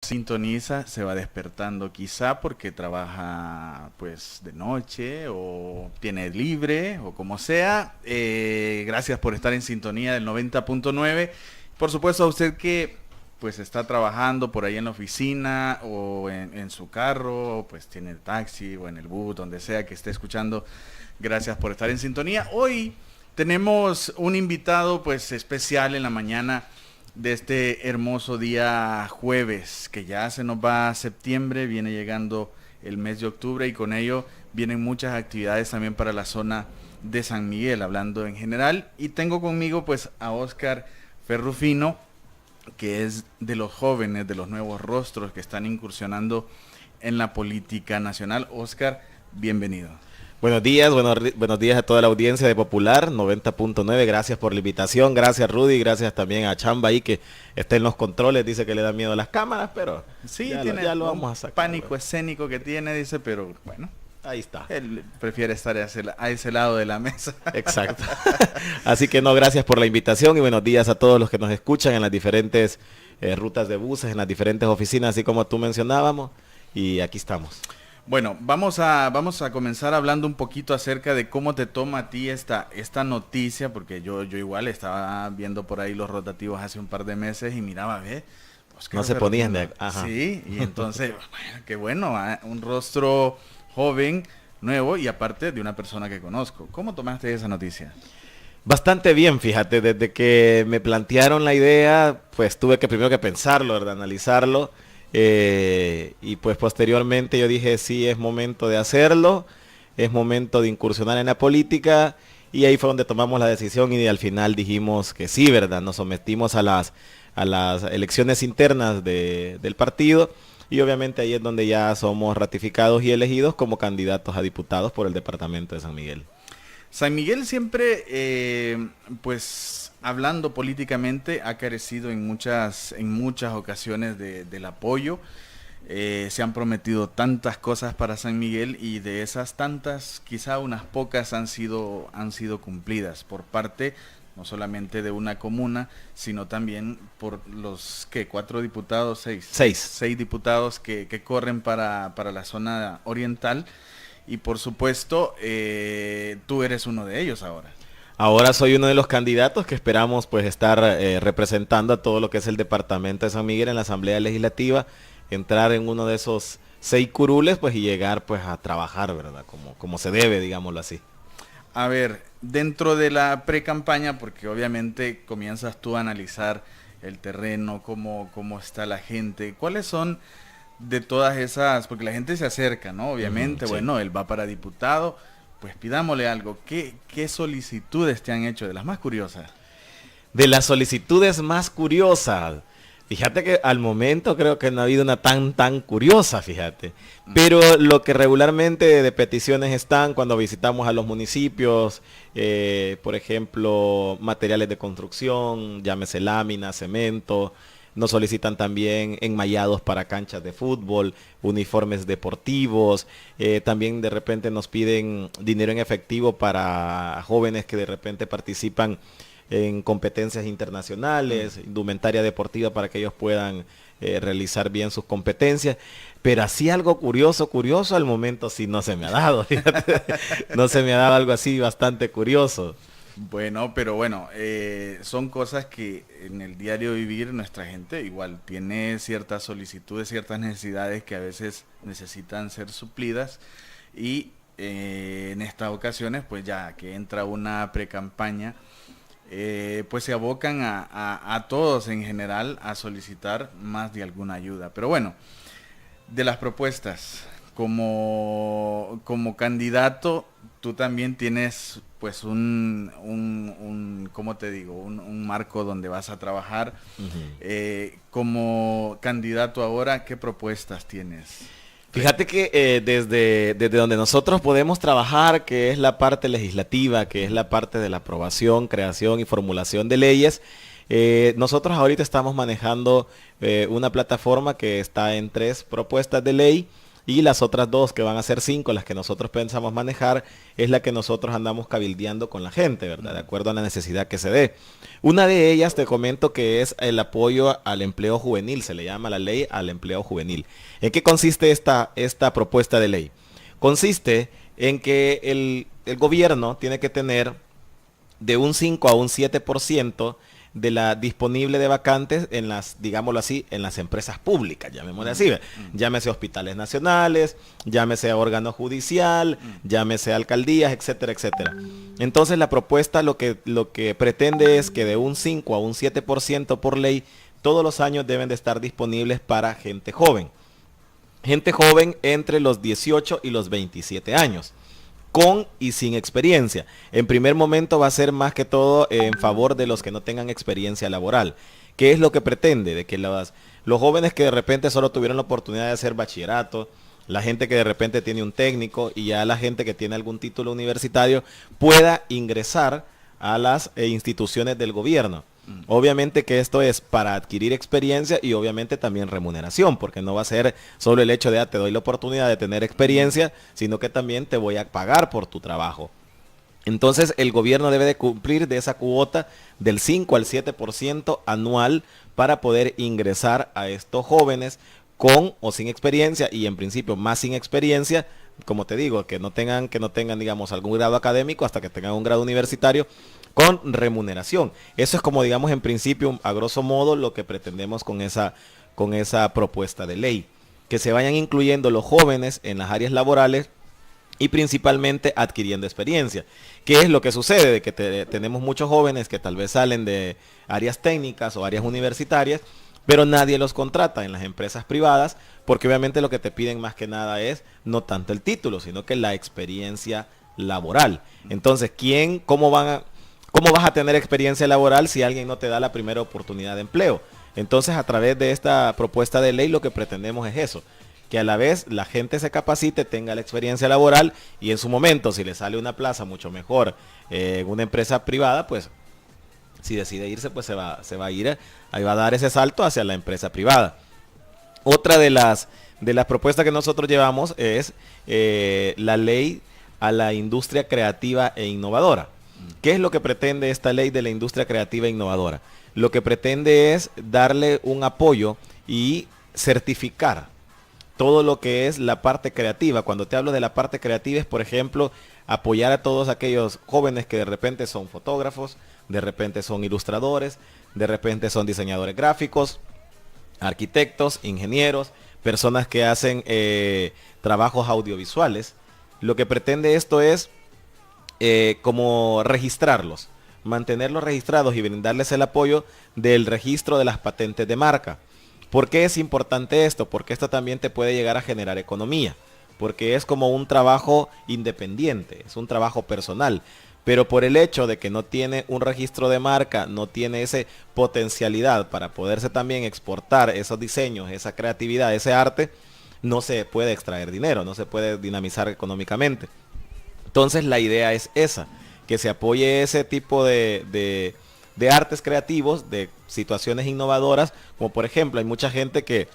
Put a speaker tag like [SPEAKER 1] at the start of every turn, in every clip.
[SPEAKER 1] sintoniza se va despertando, quizá porque trabaja pues de noche o tiene libre o como sea. Gracias por estar en sintonía del 90.9. Por supuesto a usted que pues está trabajando por ahí en la oficina o en su carro, pues tiene el taxi o en el bus, donde sea que esté escuchando. Gracias por estar en sintonía. Hoy tenemos un invitado pues especial en la mañana de este hermoso día jueves, que ya se nos va a septiembre, viene llegando el mes de octubre y con ello vienen muchas actividades también para la zona de San Miguel, hablando en general. Y tengo conmigo pues a Óscar Ferrufino, que es de los jóvenes, de los nuevos rostros que están incursionando en la política nacional. Óscar, bienvenido.
[SPEAKER 2] Buenos días, buenos días a toda la audiencia de Popular 90.9, gracias por la invitación, gracias Rudy, gracias también a Chamba ahí que está en los controles, dice que le da miedo a las cámaras, pero
[SPEAKER 1] sí,
[SPEAKER 2] ya lo vamos a sacar.
[SPEAKER 1] Pánico escénico que tiene, dice, pero bueno.
[SPEAKER 2] Ahí está.
[SPEAKER 1] Él prefiere estar a ese lado de la mesa.
[SPEAKER 2] Exacto. Así que no, gracias por la invitación y buenos días a todos los que nos escuchan en las diferentes rutas de buses, en las diferentes oficinas, así como tú mencionábamos, y aquí estamos.
[SPEAKER 1] Bueno, vamos a comenzar hablando un poquito acerca de cómo te toma a ti esta noticia, porque yo igual estaba viendo por ahí los rotativos hace un par de meses y miraba, pues
[SPEAKER 2] no se ponían de... Ajá.
[SPEAKER 1] Sí, y entonces, bueno, qué bueno, un rostro joven, nuevo y aparte de una persona que conozco. ¿Cómo tomaste esa noticia?
[SPEAKER 2] Bastante bien, fíjate, desde que me plantearon la idea, pues tuve que primero que pensarlo, ¿verdad? Analizarlo. Y pues posteriormente yo dije sí, es momento de hacerlo, es momento de incursionar en la política y ahí fue donde tomamos la decisión y al final dijimos que sí, ¿verdad? Nos sometimos a las elecciones internas del partido y obviamente ahí es donde ya somos ratificados y elegidos como candidatos a diputados por el departamento de San Miguel.
[SPEAKER 1] San Miguel siempre, pues hablando políticamente, ha carecido en muchas ocasiones del apoyo. Se han prometido tantas cosas para San Miguel y de esas tantas, quizá unas pocas han sido cumplidas por parte no solamente de una comuna, sino también por los ¿4 diputados? Seis diputados que corren para la zona oriental. Y por supuesto, tú eres uno de ellos ahora.
[SPEAKER 2] Ahora soy uno de los candidatos que esperamos pues estar representando a todo lo que es el departamento de San Miguel en la Asamblea Legislativa, entrar en uno de esos 6 curules pues y llegar pues a trabajar, ¿verdad? Como se debe, digámoslo así.
[SPEAKER 1] A ver, dentro de la pre-campaña, porque obviamente comienzas tú a analizar el terreno, cómo está la gente, ¿cuáles son de todas esas? Porque la gente se acerca, ¿no? Obviamente, sí. Bueno, él va para diputado, pues pidámosle algo. ¿Qué solicitudes te han hecho? De las más curiosas.
[SPEAKER 2] De las solicitudes más curiosas. Fíjate que al momento creo que no ha habido una tan curiosa, fíjate. Pero lo que regularmente de peticiones están cuando visitamos a los municipios, por ejemplo, materiales de construcción, llámese lámina, cemento. Nos solicitan también enmayados para canchas de fútbol, uniformes deportivos, también de repente nos piden dinero en efectivo para jóvenes que de repente participan en competencias internacionales, indumentaria deportiva para que ellos puedan realizar bien sus competencias. Pero así algo curioso al momento sí no se me ha dado, fíjate. No se me ha dado algo así bastante curioso.
[SPEAKER 1] Bueno, pero bueno, son cosas que en el diario vivir nuestra gente igual tiene ciertas solicitudes, ciertas necesidades que a veces necesitan ser suplidas y en estas ocasiones pues ya que entra una pre-campaña, pues se abocan a todos en general a solicitar más de alguna ayuda. Pero bueno, de las propuestas, como candidato, tú también tienes pues ¿cómo te digo? Un marco donde vas a trabajar. Como candidato ahora, ¿qué propuestas tienes?
[SPEAKER 2] Fíjate que desde donde nosotros podemos trabajar, que es la parte legislativa, que es la parte de la aprobación, creación y formulación de leyes, nosotros ahorita estamos manejando una plataforma que está en 3 propuestas de ley y las otras dos, que van a ser 5, las que nosotros pensamos manejar, es la que nosotros andamos cabildeando con la gente, ¿verdad? De acuerdo a la necesidad que se dé. Una de ellas, te comento, que es el apoyo al empleo juvenil, se le llama la ley al empleo juvenil. ¿En qué consiste esta propuesta de ley? Consiste en que el gobierno tiene que tener de un 5 a un 7% de la disponible de vacantes en las, digámoslo así, en las empresas públicas, llamémosle así, llámese hospitales nacionales, llámese órgano judicial, llámese alcaldías, etcétera, etcétera. Entonces la propuesta lo que pretende es que de un 5 a un 7% por ley, todos los años deben de estar disponibles para gente joven. Gente joven entre los 18 y los 27 años. Con y sin experiencia. En primer momento va a ser más que todo en favor de los que no tengan experiencia laboral. ¿Qué es lo que pretende? De que los jóvenes que de repente solo tuvieron la oportunidad de hacer bachillerato, la gente que de repente tiene un técnico y ya la gente que tiene algún título universitario pueda ingresar a las instituciones del gobierno. Obviamente que esto es para adquirir experiencia y obviamente también remuneración, porque no va a ser solo el hecho de te doy la oportunidad de tener experiencia, sino que también te voy a pagar por tu trabajo. Entonces el gobierno debe de cumplir de esa cuota del 5 al 7% anual para poder ingresar a estos jóvenes con o sin experiencia, y en principio más sin experiencia, como te digo, que no tengan, digamos, algún grado académico hasta que tengan un grado universitario, con remuneración. Eso es como, digamos, en principio, a grosso modo, lo que pretendemos con esa propuesta de ley. Que se vayan incluyendo los jóvenes en las áreas laborales y principalmente adquiriendo experiencia. ¿Qué es lo que sucede? De que tenemos muchos jóvenes que tal vez salen de áreas técnicas o áreas universitarias, pero nadie los contrata en las empresas privadas, porque obviamente lo que te piden más que nada es no tanto el título, sino que la experiencia laboral. Entonces, ¿cómo vas a tener experiencia laboral si alguien no te da la primera oportunidad de empleo? Entonces, a través de esta propuesta de ley, lo que pretendemos es eso, que a la vez la gente se capacite, tenga la experiencia laboral, y en su momento, si le sale una plaza mucho mejor en una empresa privada, pues si decide irse, pues se va a ir, ahí va a dar ese salto hacia la empresa privada. Otra de las propuestas que nosotros llevamos es la ley a la industria creativa e innovadora. ¿Qué es lo que pretende esta ley de la industria creativa e innovadora? Lo que pretende es darle un apoyo y certificar todo lo que es la parte creativa. Cuando te hablo de la parte creativa es, por ejemplo, apoyar a todos aquellos jóvenes que de repente son fotógrafos, de repente son ilustradores, de repente son diseñadores gráficos, arquitectos, ingenieros, personas que hacen trabajos audiovisuales. Lo que pretende esto es como registrarlos, mantenerlos registrados y brindarles el apoyo del registro de las patentes de marca. ¿Por qué es importante esto? Porque esto también te puede llegar a generar economía, porque es como un trabajo independiente, es un trabajo personal, pero por el hecho de que no tiene un registro de marca, no tiene esa potencialidad para poderse también exportar esos diseños, esa creatividad, ese arte, no se puede extraer dinero, no se puede dinamizar económicamente. Entonces la idea es esa, que se apoye ese tipo de artes creativos, de situaciones innovadoras, como por ejemplo hay mucha gente que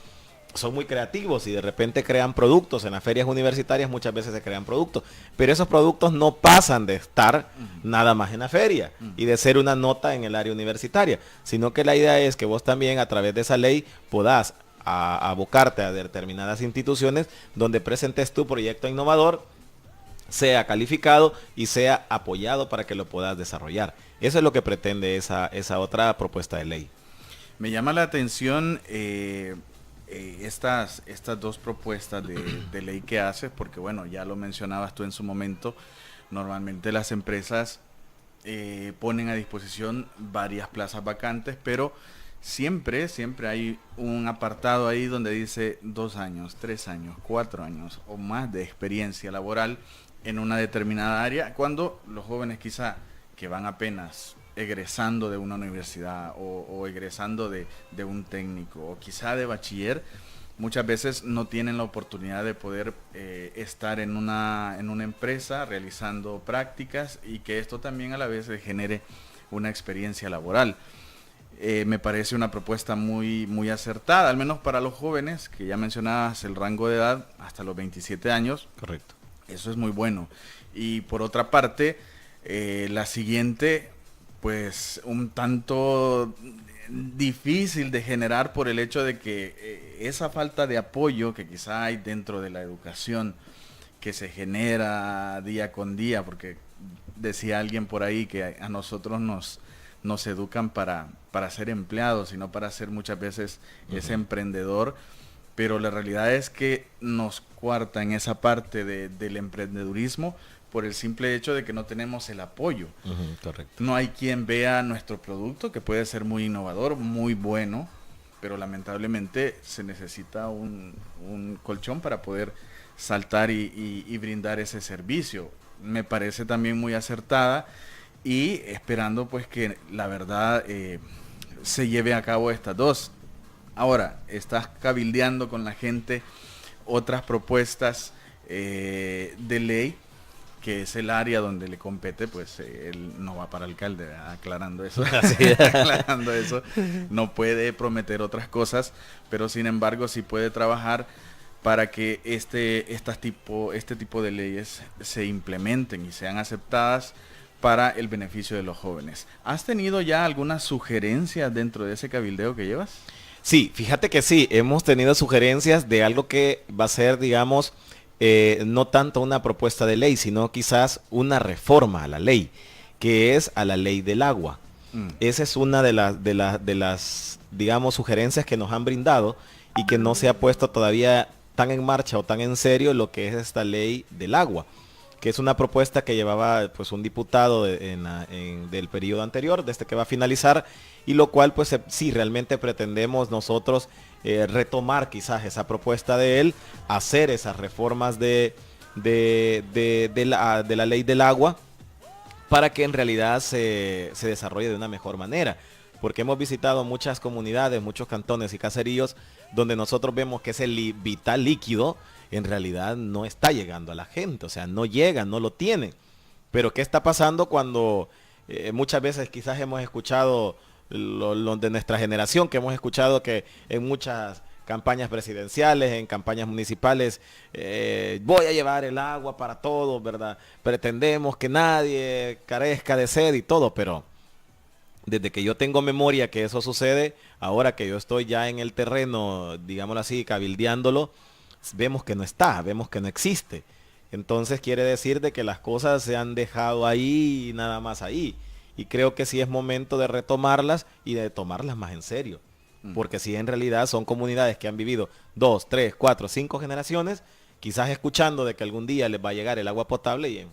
[SPEAKER 2] son muy creativos y de repente crean productos. En las ferias universitarias muchas veces se crean productos, pero esos productos no pasan de estar nada más en la feria y de ser una nota en el área universitaria, sino que la idea es que vos también a través de esa ley podás abocarte a determinadas instituciones donde presentes tu proyecto innovador, sea calificado y sea apoyado para que lo puedas desarrollar. Eso es lo que pretende esa otra propuesta de ley.
[SPEAKER 1] Me llama la atención estas dos propuestas de ley que haces, porque bueno, ya lo mencionabas tú en su momento, normalmente las empresas ponen a disposición varias plazas vacantes, pero siempre hay un apartado ahí donde dice 2 años, 3 años, 4 años o más de experiencia laboral en una determinada área, cuando los jóvenes quizá que van apenas egresando de una universidad o egresando de un técnico o quizá de bachiller, muchas veces no tienen la oportunidad de poder estar en una empresa realizando prácticas y que esto también a la vez les genere una experiencia laboral. Me parece una propuesta muy, muy acertada, al menos para los jóvenes, que ya mencionabas el rango de edad hasta los 27 años.
[SPEAKER 2] Correcto.
[SPEAKER 1] Eso es muy bueno. Y por otra parte, la siguiente, pues un tanto difícil de generar por el hecho de que esa falta de apoyo que quizá hay dentro de la educación, que se genera día con día, porque decía alguien por ahí que a nosotros nos educan para ser empleados y no para ser muchas veces ese emprendedor, pero la realidad es que nos cuarta en esa parte del emprendedurismo por el simple hecho de que no tenemos el apoyo.
[SPEAKER 2] Correcto.
[SPEAKER 1] No hay quien vea nuestro producto, que puede ser muy innovador, muy bueno, pero lamentablemente se necesita un colchón para poder saltar y brindar ese servicio. Me parece también muy acertada y esperando pues que la verdad se lleve a cabo estas dos. Ahora, estás cabildeando con la gente otras propuestas de ley, que es el área donde le compete, pues él no va para alcalde, ¿verdad? Aclarando eso. Aclarando eso, no puede prometer otras cosas, pero sin embargo sí puede trabajar para que este tipo de leyes se implementen y sean aceptadas para el beneficio de los jóvenes. ¿Has tenido ya algunas sugerencias dentro de ese cabildeo que llevas?
[SPEAKER 2] Sí, fíjate que sí, hemos tenido sugerencias de algo que va a ser, digamos, no tanto una propuesta de ley, sino quizás una reforma a la ley, que es a la ley del agua. Esa es una de las, digamos, sugerencias que nos han brindado y que no se ha puesto todavía tan en marcha o tan en serio lo que es esta ley del agua, que es una propuesta que llevaba pues un diputado del periodo anterior, de este que va a finalizar, y lo cual pues sí, realmente pretendemos nosotros retomar quizás esa propuesta de él, hacer esas reformas de la ley del agua, para que en realidad se desarrolle de una mejor manera. Porque hemos visitado muchas comunidades, muchos cantones y caseríos, donde nosotros vemos que ese vital líquido en realidad no está llegando a la gente, o sea, no llega, no lo tiene. Pero ¿qué está pasando cuando muchas veces quizás hemos escuchado lo de nuestra generación, que hemos escuchado que en muchas campañas presidenciales, en campañas municipales, voy a llevar el agua para todos, ¿verdad? Pretendemos que nadie carezca de sed y todo, pero desde que yo tengo memoria que eso sucede, ahora que yo estoy ya en el terreno, digámoslo así, cabildeándolo, vemos que no está, vemos que no existe. Entonces quiere decir de que las cosas se han dejado ahí y nada más ahí. Y creo que sí es momento de retomarlas y de tomarlas más en serio. Porque si en realidad son comunidades que han vivido 2, 3, 4, 5 generaciones, quizás escuchando de que algún día les va a llegar el agua potable y en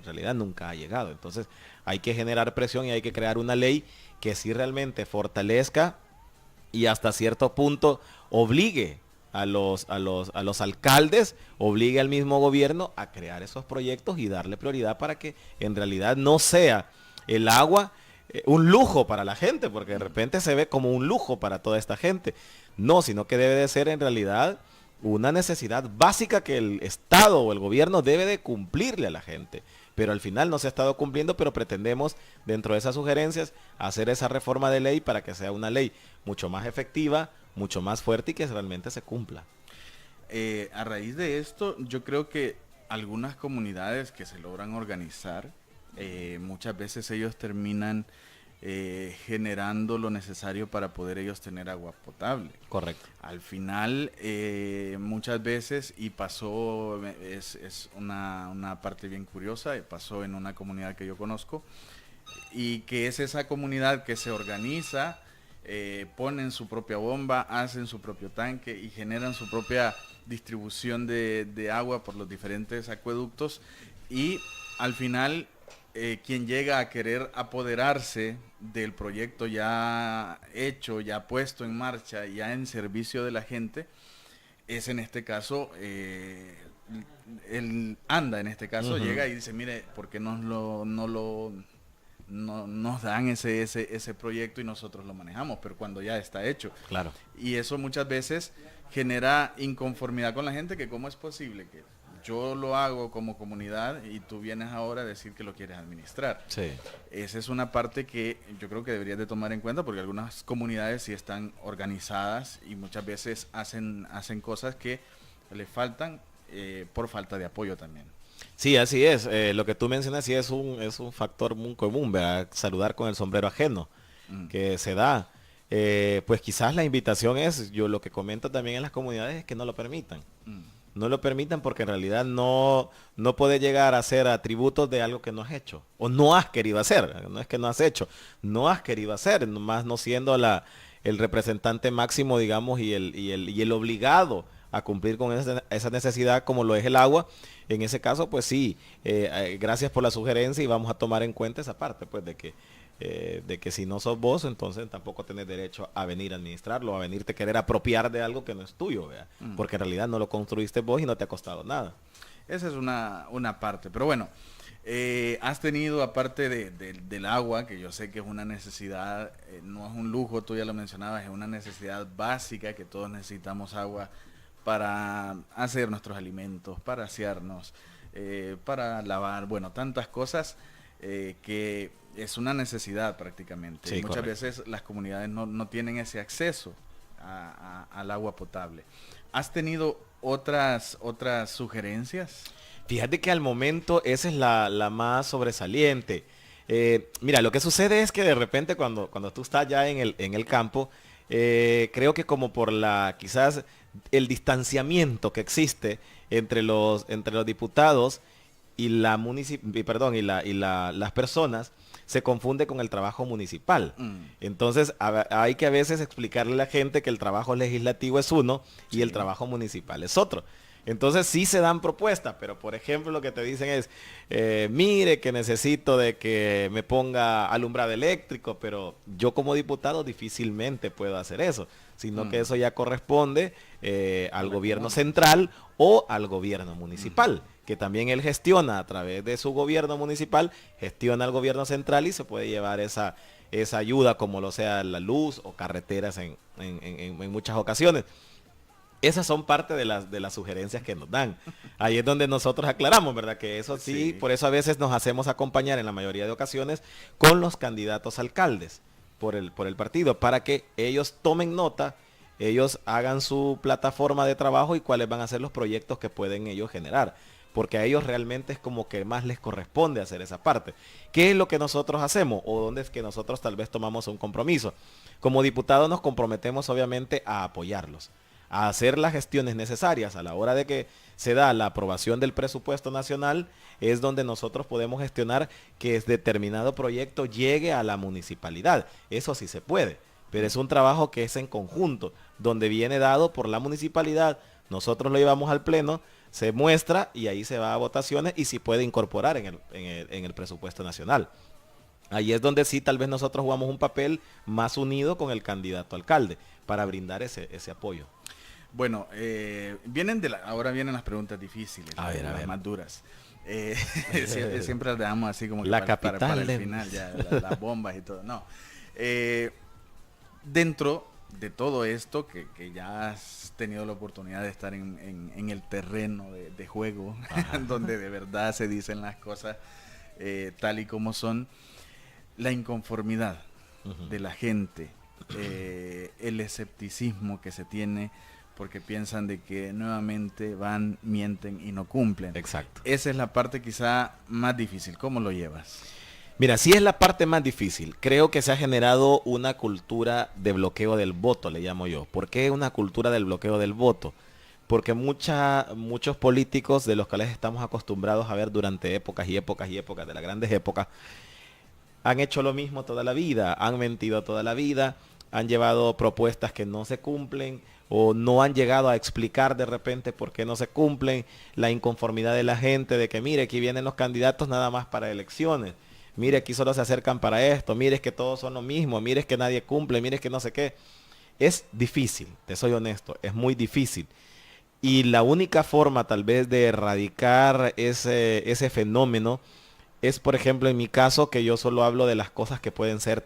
[SPEAKER 2] realidad nunca ha llegado. Entonces hay que generar presión y hay que crear una ley que sí realmente fortalezca y hasta cierto punto obligue a los alcaldes, obligue al mismo gobierno a crear esos proyectos y darle prioridad para que en realidad no sea el agua un lujo para la gente, porque de repente se ve como un lujo para toda esta gente. No, sino que debe de ser en realidad una necesidad básica que el Estado o el gobierno debe de cumplirle a la gente. Pero al final no se ha estado cumpliendo, pero pretendemos dentro de esas sugerencias hacer esa reforma de ley para que sea una ley mucho más efectiva, mucho más fuerte y que realmente se cumpla.
[SPEAKER 1] A raíz de esto, yo creo que algunas comunidades que se logran organizar, muchas veces ellos terminan generando lo necesario para poder ellos tener agua potable.
[SPEAKER 2] Correcto.
[SPEAKER 1] Al final, muchas veces, y pasó, es una parte bien curiosa, pasó en una comunidad que yo conozco, y que es esa comunidad que se organiza, ponen su propia bomba, hacen su propio tanque y generan su propia distribución de agua por los diferentes acueductos, y al final quien llega a querer apoderarse del proyecto ya hecho, ya puesto en marcha, ya en servicio de la gente, es en este caso, el ANDA en este caso, llega y dice, mire, ¿por qué no nos dan ese proyecto y nosotros lo manejamos? Pero cuando ya está hecho.
[SPEAKER 2] Claro.
[SPEAKER 1] Y eso muchas veces genera inconformidad con la gente, que cómo es posible que yo lo hago como comunidad y tú vienes ahora a decir que lo quieres administrar.
[SPEAKER 2] Sí.
[SPEAKER 1] Esa es una parte que yo creo que deberías de tomar en cuenta porque algunas comunidades sí están organizadas y muchas veces hacen cosas que le faltan por falta de apoyo también.
[SPEAKER 2] Sí, así es. Lo que tú mencionas sí es un factor muy común, ¿verdad? Saludar con el sombrero ajeno que se da. Pues quizás la invitación es, yo lo que comento también en las comunidades es que no lo permitan. No lo permitan porque en realidad no puede llegar a ser atributos de algo que no has hecho o no has querido hacer. No es que no has hecho, no has querido hacer, más no siendo el representante máximo, digamos, y el obligado a cumplir con esa necesidad como lo es el agua. En ese caso, pues sí, gracias por la sugerencia y vamos a tomar en cuenta esa parte, pues de que si no sos vos, entonces tampoco tenés derecho a venir a administrarlo, a venirte a querer apropiar de algo que no es tuyo, ¿verdad? Porque en realidad no lo construiste vos y no te ha costado nada.
[SPEAKER 1] Esa es una parte, pero bueno, has tenido, aparte del agua, que yo sé que es una necesidad, no es un lujo, tú ya lo mencionabas, es una necesidad básica, que todos necesitamos agua para hacer nuestros alimentos, para asearnos, para lavar, bueno, tantas cosas que es una necesidad prácticamente.
[SPEAKER 2] Sí,
[SPEAKER 1] muchas
[SPEAKER 2] correcto.
[SPEAKER 1] veces las comunidades no tienen ese acceso al agua potable. ¿Has tenido otras sugerencias?
[SPEAKER 2] Fíjate que al momento esa es la más sobresaliente. Mira, lo que sucede es que de repente cuando tú estás ya en el campo, creo que como por quizás el distanciamiento que existe entre los diputados y las personas, se confunde con el trabajo municipal. Entonces hay que a veces explicarle a la gente que el trabajo legislativo es uno y el trabajo municipal es otro. Entonces sí se dan propuestas, pero por ejemplo lo que te dicen es, mire que necesito de que me ponga alumbrado eléctrico, pero yo como diputado difícilmente puedo hacer eso, sino que eso ya corresponde al gobierno central o al gobierno municipal, que también él gestiona a través de su gobierno municipal, gestiona al gobierno central y se puede llevar esa ayuda, como lo sea la luz o carreteras en muchas ocasiones. Esas son parte de las sugerencias que nos dan. Ahí es donde nosotros aclaramos, ¿verdad? Que eso sí, por eso a veces nos hacemos acompañar en la mayoría de ocasiones con los candidatos alcaldes por el partido, para que ellos tomen nota, ellos hagan su plataforma de trabajo y cuáles van a ser los proyectos que pueden ellos generar. Porque a ellos realmente es como que más les corresponde hacer esa parte. ¿Qué es lo que nosotros hacemos? ¿O dónde es que nosotros tal vez tomamos un compromiso? Como diputados nos comprometemos obviamente a apoyarlos, a hacer las gestiones necesarias a la hora de que se da la aprobación del presupuesto nacional, es donde nosotros podemos gestionar que determinado proyecto llegue a la municipalidad. Eso sí se puede, pero es un trabajo que es en conjunto, donde viene dado por la municipalidad, nosotros lo llevamos al pleno, se muestra y ahí se va a votaciones y se puede incorporar en el presupuesto nacional. Ahí es donde sí tal vez nosotros jugamos un papel más unido con el candidato alcalde para brindar ese apoyo.
[SPEAKER 1] Bueno, ahora vienen las preguntas difíciles, las más duras. Siempre las dejamos así como que para el final, ya, las bombas y todo. No. Dentro de todo esto, que ya has tenido la oportunidad de estar en el terreno de juego, donde de verdad se dicen las cosas tal y como son, la inconformidad de la gente, el escepticismo que se tiene, porque piensan de que nuevamente van, mienten y no cumplen.
[SPEAKER 2] Exacto.
[SPEAKER 1] Esa es la parte quizá más difícil. ¿Cómo lo llevas?
[SPEAKER 2] Mira, sí es la parte más difícil. Creo que se ha generado una cultura de bloqueo del voto, le llamo yo. ¿Por qué una cultura del bloqueo del voto? Porque muchos políticos de los cuales estamos acostumbrados a ver durante épocas y épocas y épocas, de las grandes épocas, han hecho lo mismo toda la vida, han mentido toda la vida, han llevado propuestas que no se cumplen o no han llegado a explicar de repente por qué no se cumplen, la inconformidad de la gente de que mire, aquí vienen los candidatos nada más para elecciones, mire, aquí solo se acercan para esto, mire, es que todos son lo mismo, mire, es que nadie cumple, mire, es que no sé qué. Es difícil, te soy honesto, es muy difícil. Y la única forma tal vez de erradicar ese fenómeno es, por ejemplo, en mi caso, que yo solo hablo de las cosas que pueden ser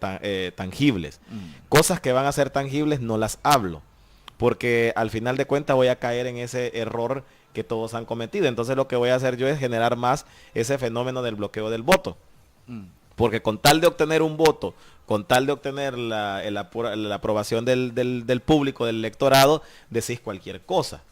[SPEAKER 2] tangibles. Cosas que van a ser tangibles no las hablo, porque al final de cuentas voy a caer en ese error que todos han cometido. Entonces lo que voy a hacer yo es generar más ese fenómeno del bloqueo del voto.
[SPEAKER 1] Mm.
[SPEAKER 2] Porque con tal de obtener un voto, con tal de obtener la aprobación del público, del electorado, decís cualquier cosa.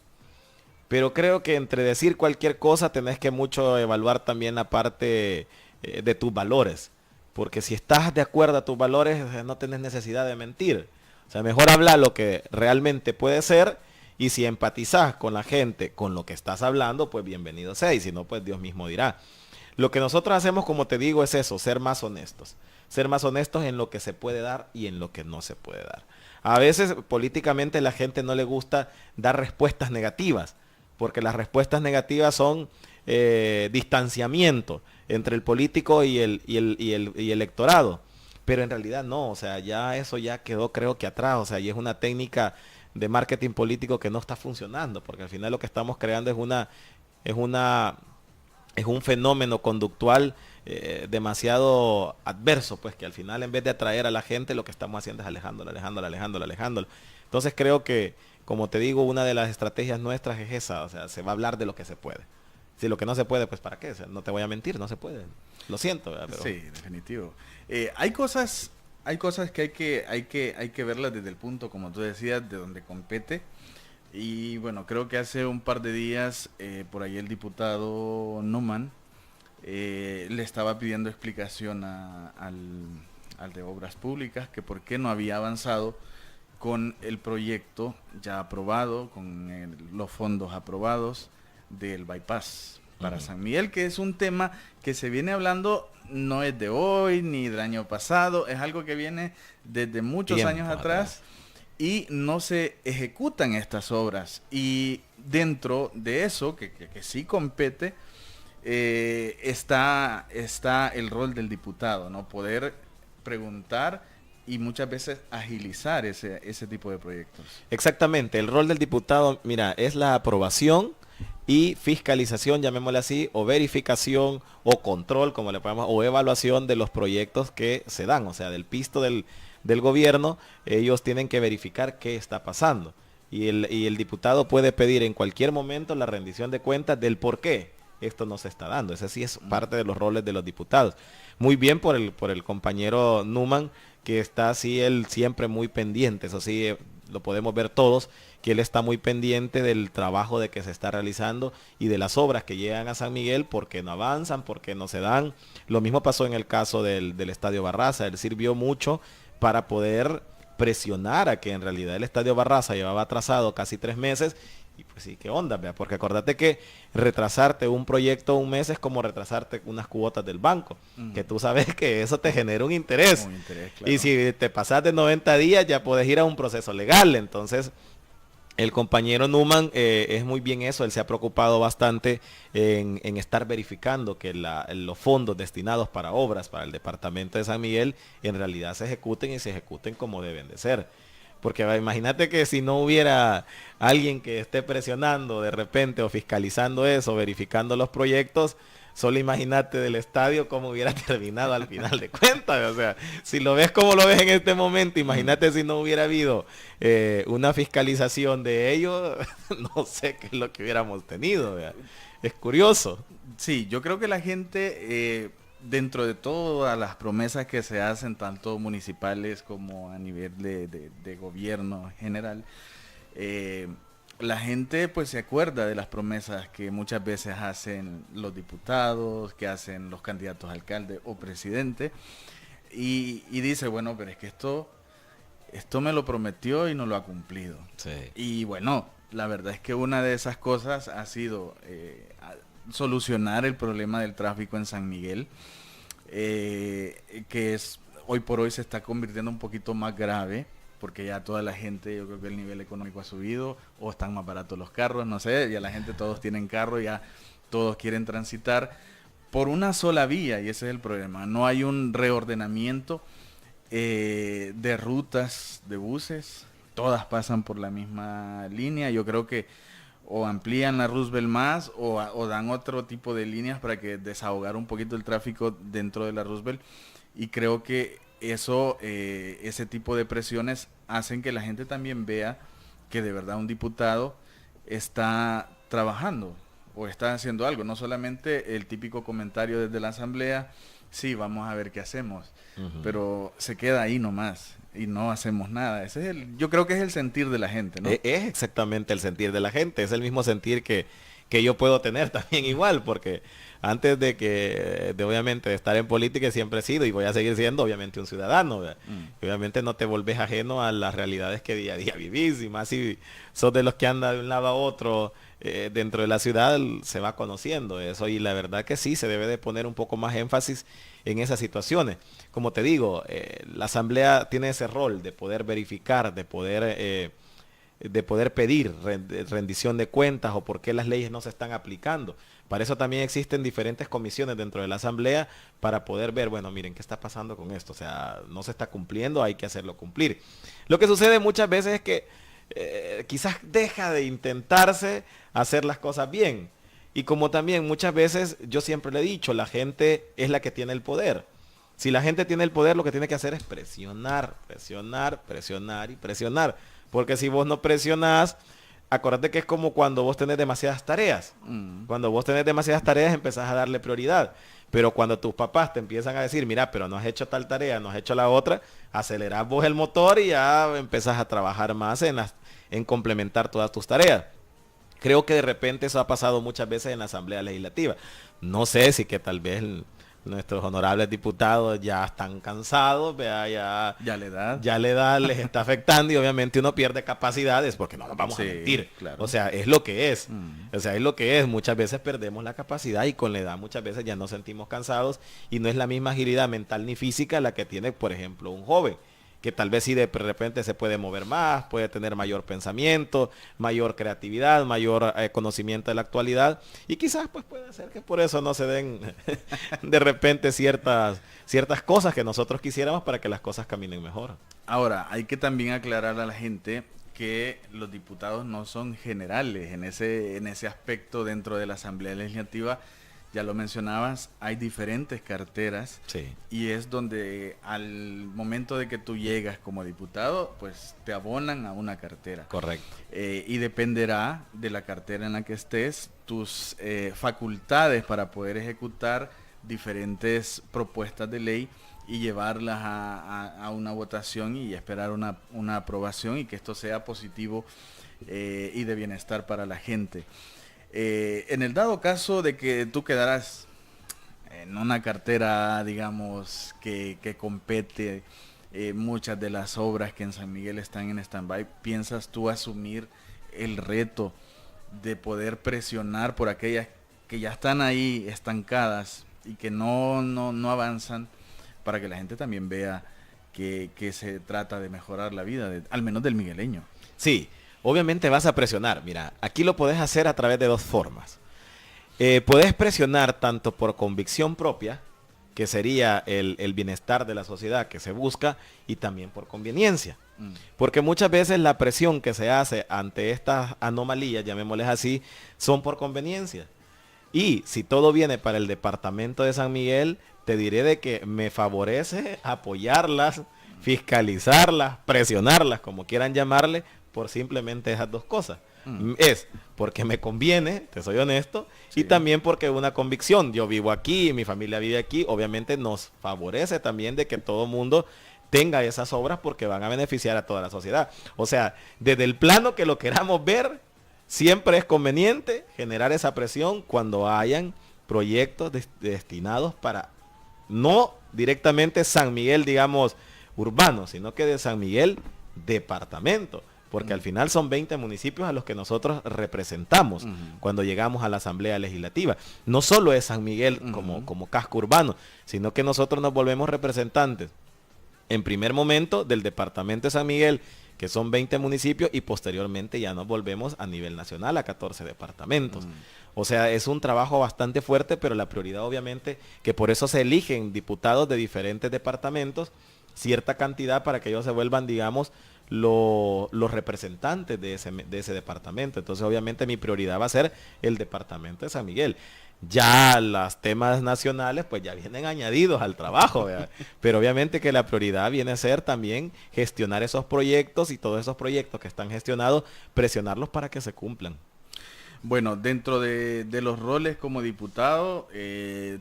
[SPEAKER 2] Pero creo que entre decir cualquier cosa tenés que mucho evaluar también la parte de tus valores. Porque si estás de acuerdo a tus valores, no tenés necesidad de mentir. O sea, mejor hablar lo que realmente puede ser, y si empatizás con la gente, con lo que estás hablando, pues bienvenido sea, y si no, pues Dios mismo dirá. Lo que nosotros hacemos, como te digo, es eso, ser más honestos. Ser más honestos en lo que se puede dar y en lo que no se puede dar. A veces políticamente la gente no le gusta dar respuestas negativas, porque las respuestas negativas son distanciamiento entre el político y el electorado. Pero en realidad no, o sea, ya eso ya quedó, creo que atrás, o sea, y es una técnica de marketing político que no está funcionando, porque al final lo que estamos creando es un fenómeno conductual demasiado adverso, pues que al final en vez de atraer a la gente, lo que estamos haciendo es alejándolo. Entonces creo que, como te digo, una de las estrategias nuestras es esa, o sea, se va a hablar de lo que se puede. Si lo que no se puede, pues ¿para qué? O sea, no te voy a mentir, no se puede. Lo siento, ¿verdad? Pero...
[SPEAKER 1] Sí, definitivo. Hay cosas que hay que verlas desde el punto, como tú decías, de donde compete. Y bueno, creo que hace un par de días por ahí el diputado Numan le estaba pidiendo explicación al de Obras Públicas, que por qué no había avanzado con el proyecto ya aprobado, con los fondos aprobados del bypass para San Miguel, que es un tema que se viene hablando, no es de hoy ni del año pasado, es algo que viene desde muchos años atrás. Y no se ejecutan estas obras. Y dentro de eso, que sí compete, está el rol del diputado, ¿no? Poder preguntar y muchas veces agilizar ese tipo de proyectos.
[SPEAKER 2] Exactamente, el rol del diputado, mira, es la aprobación y fiscalización, llamémosle así, o verificación, o control, como le podemos, o evaluación de los proyectos que se dan, o sea, del pisto del gobierno. Ellos tienen que verificar qué está pasando. Y el diputado puede pedir en cualquier momento la rendición de cuentas del por qué esto no se está dando. Ese sí es parte de los roles de los diputados. Muy bien por el compañero Numan, que está así él siempre muy pendiente. Eso sí, lo podemos ver todos, que él está muy pendiente del trabajo de que se está realizando y de las obras que llegan a San Miguel, porque no avanzan, porque no se dan. Lo mismo pasó en el caso del Estadio Barraza. Él sirvió mucho para poder presionar a que en realidad el Estadio Barraza llevaba atrasado casi 3 meses. Y pues sí, ¿qué onda? ¿Vea? Porque acordate que retrasarte un proyecto un mes es como retrasarte unas cuotas del banco, que tú sabes que eso te genera un interés. Claro. Y si te pasas de 90 días ya puedes ir a un proceso legal. Entonces el compañero Numan es muy bien eso, él se ha preocupado bastante en estar verificando que los fondos destinados para obras para el departamento de San Miguel en realidad se ejecuten, y se ejecuten como deben de ser. Porque imagínate que si no hubiera alguien que esté presionando de repente o fiscalizando eso, verificando los proyectos, solo imagínate del estadio cómo hubiera terminado al final de cuentas. O sea, si lo ves como lo ves en este momento, imagínate si no hubiera habido una fiscalización de ello, no sé qué es lo que hubiéramos tenido. ¿Verdad? Es curioso.
[SPEAKER 1] Sí, yo creo que la gente, dentro de todas las promesas que se hacen, tanto municipales como a nivel de gobierno general, la gente pues se acuerda de las promesas que muchas veces hacen los diputados, que hacen los candidatos a alcalde o presidente, y dice, bueno, pero es que esto me lo prometió y no lo ha cumplido.
[SPEAKER 2] Sí. Y
[SPEAKER 1] bueno, la verdad es que una de esas cosas ha sido solucionar el problema del tráfico en San Miguel, que hoy por hoy se está convirtiendo un poquito más grave, porque ya toda la gente, yo creo que el nivel económico ha subido, o están más baratos los carros, no sé, ya la gente, todos tienen carro, ya todos quieren transitar por una sola vía, y ese es el problema. No hay un reordenamiento de rutas de buses, todas pasan por la misma línea. Yo creo que o amplían la Roosevelt más, o dan otro tipo de líneas para que desahogar un poquito el tráfico dentro de la Roosevelt, y creo que ese tipo de presiones hacen que la gente también vea que de verdad un diputado está trabajando o está haciendo algo, no solamente el típico comentario desde la asamblea, sí, vamos a ver qué hacemos, pero se queda ahí nomás y no hacemos nada. Ese es yo creo que es el sentir de la gente, ¿no?
[SPEAKER 2] Es exactamente el sentir de la gente, es el mismo sentir que yo puedo tener también igual, porque antes de obviamente de estar en política siempre he sido y voy a seguir siendo obviamente un ciudadano, y obviamente no te volvés ajeno a las realidades que día a día vivís, y más si sos de los que anda de un lado a otro dentro de la ciudad, se va conociendo eso, y la verdad que sí, se debe de poner un poco más énfasis en esas situaciones. Como te digo, la asamblea tiene ese rol de poder verificar, de poder pedir rendición de cuentas o por qué las leyes no se están aplicando. Para eso también existen diferentes comisiones dentro de la asamblea para poder ver, bueno, miren, ¿qué está pasando con esto? O sea, no se está cumpliendo, hay que hacerlo cumplir. Lo que sucede muchas veces es que quizás deja de intentarse hacer las cosas bien. Y como también muchas veces, yo siempre le he dicho, la gente es la que tiene el poder. Si la gente tiene el poder, lo que tiene que hacer es presionar, presionar, presionar y presionar. Porque si vos no presionás, acordate que es como cuando vos tenés demasiadas tareas. Cuando vos tenés demasiadas tareas, empezás a darle prioridad. Pero cuando tus papás te empiezan a decir, mira, pero no has hecho tal tarea, no has hecho la otra, acelerás vos el motor y ya empezás a trabajar más en complementar todas tus tareas. Creo que de repente eso ha pasado muchas veces en la Asamblea Legislativa. No sé si que tal vez nuestros honorables diputados ya están cansados, ya la edad les está afectando y obviamente uno pierde capacidades porque no nos vamos a mentir. Claro. O sea, es lo que es. O sea, es lo que es. Muchas veces perdemos la capacidad y con la edad muchas veces ya nos sentimos cansados y no es la misma agilidad mental ni física la que tiene, por ejemplo, un joven, que tal vez sí de repente se puede mover más, puede tener mayor pensamiento, mayor creatividad, mayor conocimiento de la actualidad, y quizás pues puede ser que por eso no se den de repente ciertas cosas que nosotros quisiéramos para que las cosas caminen mejor.
[SPEAKER 1] Ahora, hay que también aclarar a la gente que los diputados no son generales en ese aspecto dentro de la Asamblea Legislativa. Ya lo mencionabas, hay diferentes carteras,
[SPEAKER 2] sí,
[SPEAKER 1] y es donde al momento de que tú llegas como diputado, pues te abonan a una cartera.
[SPEAKER 2] Correcto.
[SPEAKER 1] Y dependerá de la cartera en la que estés, tus facultades para poder ejecutar diferentes propuestas de ley y llevarlas a una votación y esperar una aprobación y que esto sea positivo y de bienestar para la gente. En el dado caso de que tú quedaras en una cartera, digamos, que compete muchas de las obras que en San Miguel están en stand-by, ¿piensas tú asumir el reto de poder presionar por aquellas que ya están ahí estancadas y que no avanzan, para que la gente también vea que se trata de mejorar la vida, al menos del migueleño?
[SPEAKER 2] Sí. Obviamente vas a presionar. Mira, aquí lo podés hacer a través de dos formas. Podés presionar tanto por convicción propia, que sería el bienestar de la sociedad que se busca, y también por conveniencia. Porque muchas veces la presión que se hace ante estas anomalías, llamémosles así, son por conveniencia. Y si todo viene para el departamento de San Miguel, te diré de que me favorece apoyarlas, fiscalizarlas, presionarlas, como quieran llamarle, por simplemente esas dos cosas. Es porque me conviene, te soy honesto, sí, y también porque una convicción. Yo vivo aquí, mi familia vive aquí, obviamente nos favorece también de que todo mundo tenga esas obras porque van a beneficiar a toda la sociedad. O sea, desde el plano que lo queramos ver, siempre es conveniente generar esa presión cuando hayan proyectos destinados para no directamente San Miguel, digamos, urbano, sino que de San Miguel departamento. Porque al final son 20 municipios a los que nosotros representamos cuando llegamos a la Asamblea Legislativa. No solo es San Miguel como casco urbano, sino que nosotros nos volvemos representantes en primer momento del departamento de San Miguel, que son 20 municipios, y posteriormente ya nos volvemos a nivel nacional a 14 departamentos. O sea, es un trabajo bastante fuerte, pero la prioridad obviamente que por eso se eligen diputados de diferentes departamentos, cierta cantidad para que ellos se vuelvan, digamos, los representantes de ese departamento. Entonces obviamente mi prioridad va a ser el departamento de San Miguel. Ya los temas nacionales pues ya vienen añadidos al trabajo, ¿verdad? Pero obviamente que la prioridad viene a ser también gestionar esos proyectos, y todos esos proyectos que están gestionados, presionarlos para que se cumplan.
[SPEAKER 1] Bueno, dentro de los roles como diputado,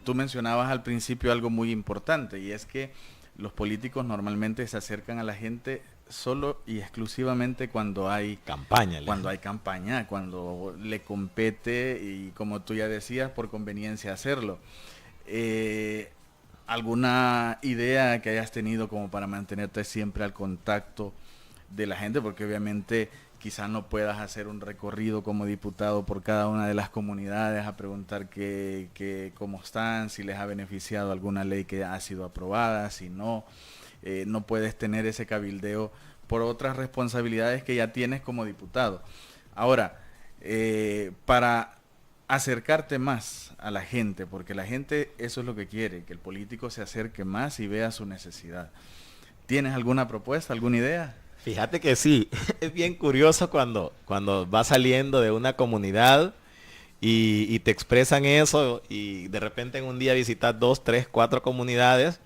[SPEAKER 1] tú mencionabas al principio algo muy importante, y es que los políticos normalmente se acercan a la gente solo y exclusivamente cuando hay
[SPEAKER 2] Campaña.
[SPEAKER 1] campaña, cuando le compete y, como tú ya decías, por conveniencia hacerlo. ¿Alguna idea que hayas tenido como para mantenerte siempre al contacto de la gente? Porque obviamente quizás no puedas hacer un recorrido como diputado por cada una de las comunidades a preguntar cómo están, si les ha beneficiado alguna ley que ha sido aprobada, si no. No puedes tener ese cabildeo por otras responsabilidades que ya tienes como diputado. Ahora, para acercarte más a la gente, porque la gente eso es lo que quiere, que el político se acerque más y vea su necesidad. ¿Tienes alguna propuesta, alguna idea?
[SPEAKER 2] Fíjate que sí, es bien curioso cuando vas saliendo de una comunidad y te expresan eso, y de repente en un día visitas 2, 3, 4 comunidades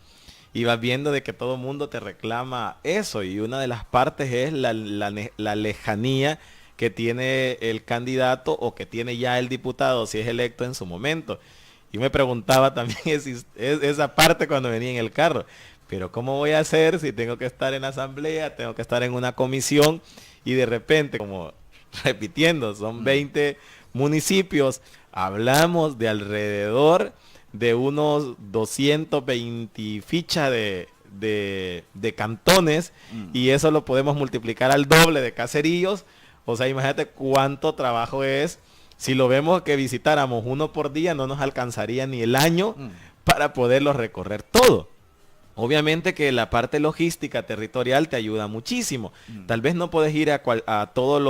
[SPEAKER 2] y vas viendo de que todo el mundo te reclama eso, y una de las partes es la lejanía que tiene el candidato o que tiene ya el diputado si es electo en su momento. Y me preguntaba también esa parte cuando venía en el carro. Pero ¿cómo voy a hacer si tengo que estar en la asamblea, tengo que estar en una comisión, y de repente, como repitiendo, son 20 municipios, hablamos de alrededor de unos 220 fichas de cantones, y eso lo podemos multiplicar al doble de caseríos? O sea, imagínate cuánto trabajo es. Si lo vemos que visitáramos uno por día, no nos alcanzaría ni el año para poderlo recorrer todo. Obviamente que la parte logística territorial te ayuda muchísimo. Tal vez no puedes ir a todos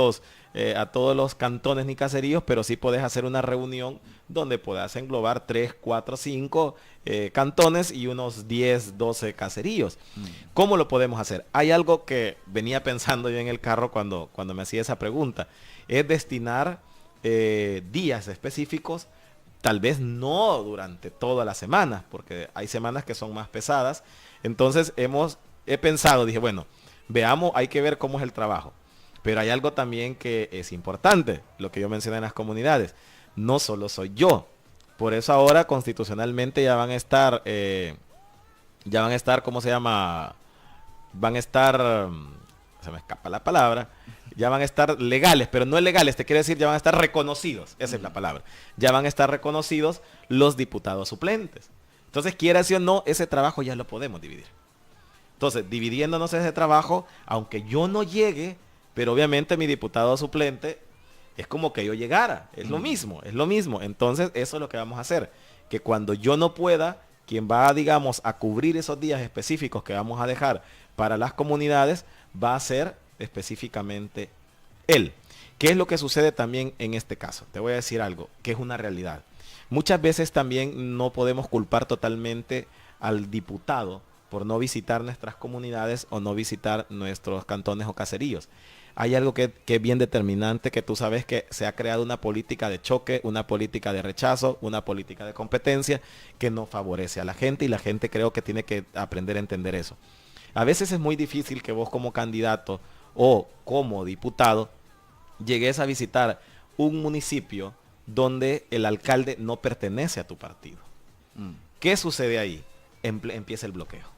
[SPEAKER 2] los cantones ni caseríos, pero sí puedes hacer una reunión donde puedas englobar 3, 4, 5 cantones y unos 10, 12 caseríos. ¿Cómo lo podemos hacer? Hay algo que venía pensando yo en el carro cuando me hacía esa pregunta. Es destinar días específicos, tal vez no durante toda la semana, porque hay semanas que son más pesadas. Entonces he pensado, dije, bueno, veamos, hay que ver cómo es el trabajo. Pero hay algo también que es importante, lo que yo mencioné en las comunidades. No solo soy yo. Por eso ahora constitucionalmente ya van a estar, ¿cómo se llama? Van a estar, se me escapa la palabra, ya van a estar legales, pero no legales, te quiere decir ya van a estar reconocidos, esa es la palabra. Ya van a estar reconocidos los diputados suplentes. Entonces, quiera o no, ese trabajo ya lo podemos dividir. Entonces, dividiéndonos ese trabajo, aunque yo no llegue, pero obviamente mi diputado suplente es como que yo llegara, es lo mismo, es lo mismo. Entonces, eso es lo que vamos a hacer, que cuando yo no pueda, quien va, digamos, a cubrir esos días específicos que vamos a dejar para las comunidades, va a ser específicamente él. ¿Qué es lo que sucede también en este caso? Te voy a decir algo, que es una realidad. Muchas veces también no podemos culpar totalmente al diputado por no visitar nuestras comunidades o no visitar nuestros cantones o caseríos. Hay algo que es bien determinante, que tú sabes que se ha creado una política de choque, una política de rechazo, una política de competencia que no favorece a la gente, y la gente creo que tiene que aprender a entender eso. A veces es muy difícil que vos como candidato o como diputado llegues a visitar un municipio donde el alcalde no pertenece a tu partido. ¿Qué sucede ahí? Empieza el bloqueo.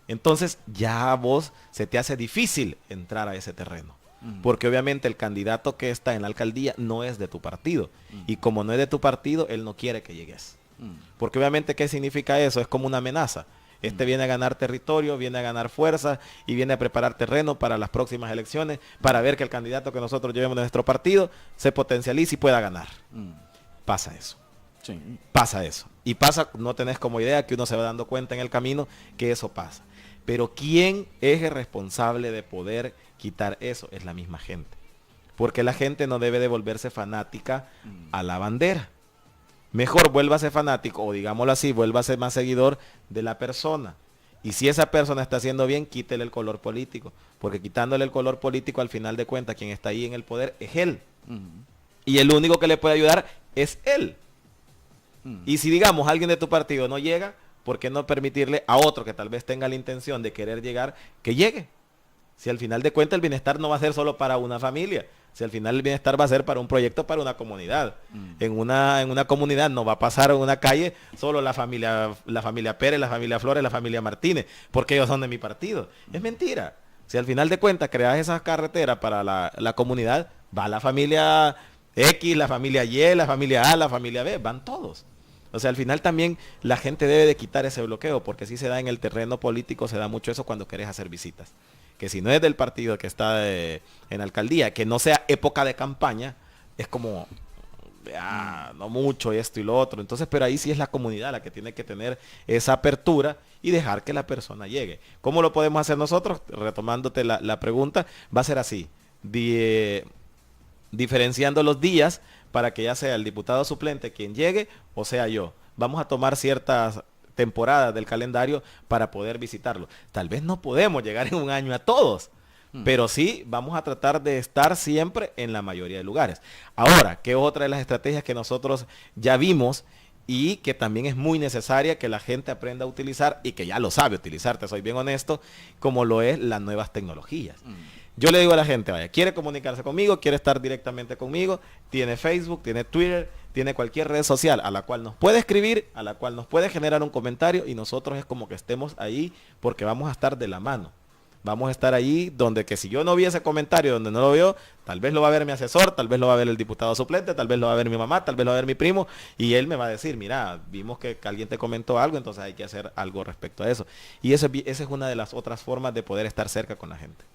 [SPEAKER 2] Entonces ya a vos se te hace difícil entrar a ese terreno. Porque obviamente el candidato que está en la alcaldía no es de tu partido. Y como no es de tu partido, él no quiere que llegues. Porque obviamente, ¿qué significa eso? Es como una amenaza. Este viene a ganar territorio, viene a ganar fuerza y viene a preparar terreno para las próximas elecciones, para ver que el candidato que nosotros llevemos de nuestro partido se potencialice y pueda ganar. Pasa eso. Sí. Pasa eso. Y pasa, no tenés como idea, que uno se va dando cuenta en el camino que eso pasa. Pero ¿quién es el responsable de poder quitar eso? Es la misma gente. Porque la gente no debe de volverse fanática a la bandera. Mejor vuélvase fanático, o digámoslo así, vuélvase más seguidor de la persona. Y si esa persona está haciendo bien, quítele el color político. Porque quitándole el color político, al final de cuentas, quien está ahí en el poder es él. Y el único que le puede ayudar es él. Y si, digamos, alguien de tu partido no llega, ¿por qué no permitirle a otro que tal vez tenga la intención de querer llegar, que llegue? Si al final de cuentas el bienestar no va a ser solo para una familia, si al final el bienestar va a ser para un proyecto, para una comunidad. En una comunidad no va a pasar en una calle solo la familia Pérez, la familia Flores, la familia Martínez, porque ellos son de mi partido. Es mentira. Si al final de cuentas creas esas carreteras para la comunidad, va la familia X, la familia Y, la familia A, la familia B, van todos. O sea, al final también la gente debe de quitar ese bloqueo, porque si se da en el terreno político, se da mucho eso cuando quieres hacer visitas. Que si no es del partido que está en la alcaldía, que no sea época de campaña, es como, no mucho esto y lo otro. Entonces, pero ahí sí es la comunidad la que tiene que tener esa apertura y dejar que la persona llegue. ¿Cómo lo podemos hacer nosotros? Retomándote la pregunta, va a ser así, diferenciando los días para que ya sea el diputado suplente quien llegue o sea yo. Vamos a tomar ciertas temporadas del calendario para poder visitarlo. Tal vez no podemos llegar en un año a todos, pero sí vamos a tratar de estar siempre en la mayoría de lugares. Ahora, ¿qué otra de las estrategias que nosotros ya vimos y que también es muy necesaria que la gente aprenda a utilizar y que ya lo sabe utilizar, te soy bien honesto, como lo es las nuevas tecnologías? Yo le digo a la gente, vaya, quiere comunicarse conmigo, quiere estar directamente conmigo, tiene Facebook, tiene Twitter, tiene cualquier red social a la cual nos puede escribir, a la cual nos puede generar un comentario y nosotros es como que estemos ahí porque vamos a estar de la mano. Vamos a estar ahí donde que si yo no vi ese comentario, donde no lo veo, tal vez lo va a ver mi asesor, tal vez lo va a ver el diputado suplente, tal vez lo va a ver mi mamá, tal vez lo va a ver mi primo y él me va a decir, mira, vimos que alguien te comentó algo, entonces hay que hacer algo respecto a eso. Y esa es una de las otras formas de poder estar cerca con la gente.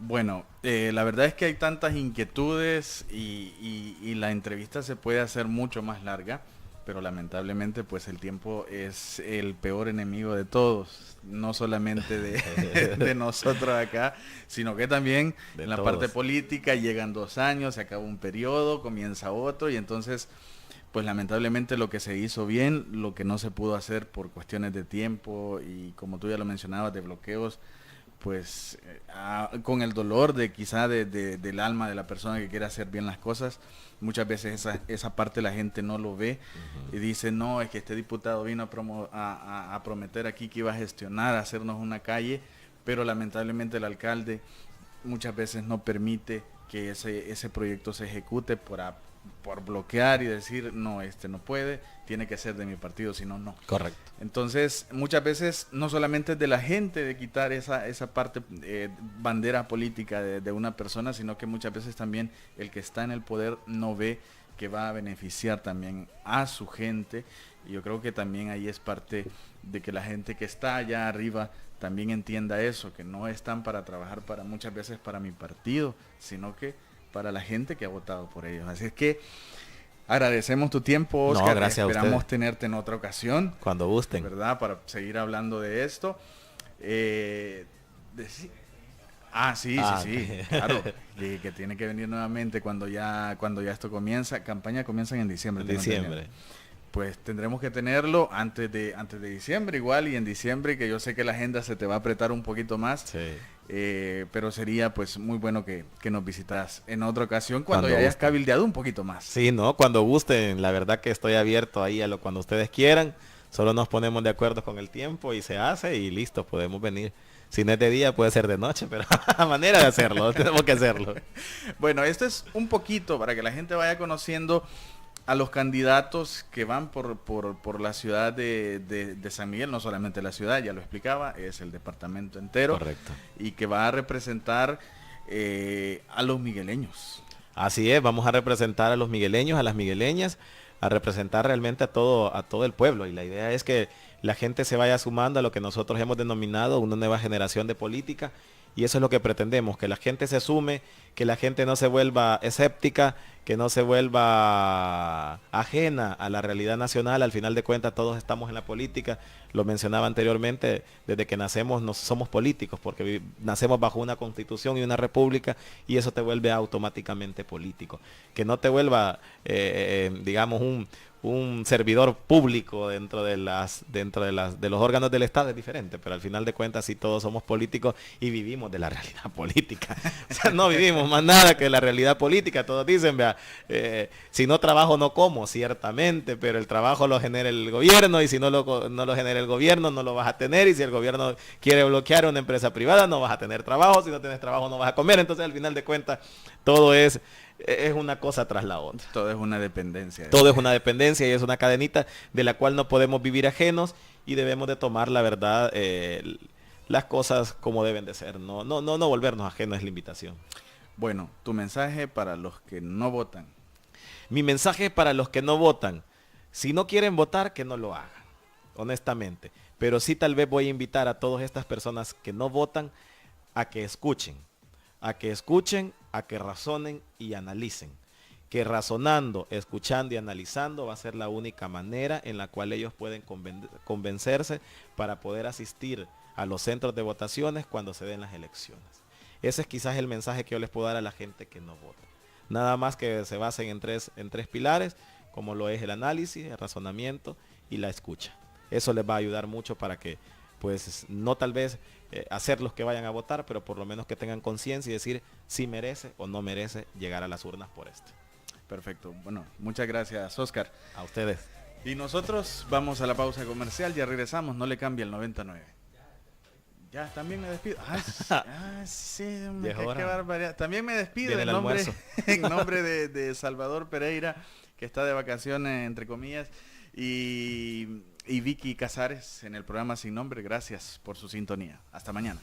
[SPEAKER 1] Bueno, la verdad es que hay tantas inquietudes y la entrevista se puede hacer mucho más larga, pero lamentablemente pues el tiempo es el peor enemigo de todos, no solamente de nosotros acá, sino que también de en la todos. Parte política llegan 2 años, se acaba un periodo, comienza otro y entonces pues lamentablemente lo que se hizo bien, lo que no se pudo hacer por cuestiones de tiempo y como tú ya lo mencionabas, de bloqueos, pues con el dolor de quizá del alma de la persona que quiere hacer bien las cosas, muchas veces esa parte la gente no lo ve y dice, no, es que este diputado vino a prometer aquí que iba a gestionar, a hacernos una calle, pero lamentablemente el alcalde muchas veces no permite que ese proyecto se ejecute por bloquear y decir, no, no puede, tiene que ser de mi partido, si no, no.
[SPEAKER 2] Correcto.
[SPEAKER 1] Entonces, muchas veces, no solamente es de la gente de quitar esa parte, bandera política de una persona, sino que muchas veces también el que está en el poder no ve que va a beneficiar también a su gente. Y yo creo que también ahí es parte de que la gente que está allá arriba también entienda eso, que no están para trabajar muchas veces para mi partido, sino que para la gente que ha votado por ellos. Así es que agradecemos tu tiempo, Oscar.
[SPEAKER 2] No, gracias
[SPEAKER 1] Esperamos tenerte en otra ocasión.
[SPEAKER 2] Cuando gusten.
[SPEAKER 1] ¿Verdad? Para seguir hablando de esto. Sí, claro. Que tiene que venir nuevamente cuando ya esto comienza. Campaña comienzan en diciembre.
[SPEAKER 2] En diciembre.
[SPEAKER 1] Pues tendremos que tenerlo antes de diciembre igual, y en diciembre, que yo sé que la agenda se te va a apretar un poquito más.
[SPEAKER 2] Sí.
[SPEAKER 1] Pero sería pues muy bueno que nos visitas en otra ocasión cuando ya hayas cabildeado un poquito más.
[SPEAKER 2] Sí, no, cuando gusten, la verdad que estoy abierto ahí cuando ustedes quieran, solo nos ponemos de acuerdo con el tiempo y se hace y listo, podemos venir. Si no es de día, puede ser de noche, pero a manera de hacerlo, tenemos que hacerlo.
[SPEAKER 1] Bueno, esto es un poquito para que la gente vaya conociendo a los candidatos que van por la ciudad de San Miguel, no solamente la ciudad, ya lo explicaba, es el departamento entero.
[SPEAKER 2] Correcto.
[SPEAKER 1] Y que va a representar a los migueleños.
[SPEAKER 2] Así es, vamos a representar a los migueleños, a las migueleñas, a representar realmente a todo el pueblo. Y la idea es que la gente se vaya sumando a lo que nosotros hemos denominado una nueva generación de política. Y eso es lo que pretendemos, que la gente se sume, que la gente no se vuelva escéptica, que no se vuelva ajena a la realidad nacional. Al final de cuentas todos estamos en la política, lo mencionaba anteriormente, desde que nacemos no somos políticos, porque nacemos bajo una constitución y una república, y eso te vuelve automáticamente político. Que no te vuelva, digamos, un servidor público dentro de los órganos del Estado es diferente, pero al final de cuentas sí todos somos políticos y vivimos de la realidad política. O sea, no vivimos más nada que la realidad política. Todos dicen, vea, si no trabajo no como, ciertamente, pero el trabajo lo genera el gobierno y si no lo genera el gobierno no lo vas a tener y si el gobierno quiere bloquear a una empresa privada no vas a tener trabajo, si no tienes trabajo no vas a comer. Entonces al final de cuentas todo es una cosa tras la otra.
[SPEAKER 1] Todo es una dependencia.
[SPEAKER 2] Todo es una dependencia y es una cadenita de la cual no podemos vivir ajenos y debemos de tomar la verdad, las cosas como deben de ser. No volvernos ajenos es la invitación.
[SPEAKER 1] Bueno, tu mensaje para los que no votan.
[SPEAKER 2] Mi mensaje para los que no votan. Si no quieren votar, que no lo hagan, honestamente. Pero sí tal vez voy a invitar a todas estas personas que no votan a que escuchen, a que razonen y analicen. Que razonando, escuchando y analizando va a ser la única manera en la cual ellos pueden convencerse para poder asistir a los centros de votaciones cuando se den las elecciones. Ese es quizás el mensaje que yo les puedo dar a la gente que no vota. Nada más que se basen en tres pilares, como lo es el análisis, el razonamiento y la escucha. Eso les va a ayudar mucho para que, pues, no tal vez hacer los que vayan a votar, pero por lo menos que tengan conciencia y decir si merece o no merece llegar a las urnas por este.
[SPEAKER 1] Perfecto. Bueno, muchas gracias, Oscar.
[SPEAKER 2] A ustedes.
[SPEAKER 1] Y nosotros vamos a la pausa comercial, ya regresamos, no le cambia el 99. Ya, también me despido. Sí, qué barbaridad. También me despido en nombre de Salvador Pereira, que está de vacaciones, entre comillas, y Vicky Casares en el programa Sin Nombre. Gracias por su sintonía. Hasta mañana.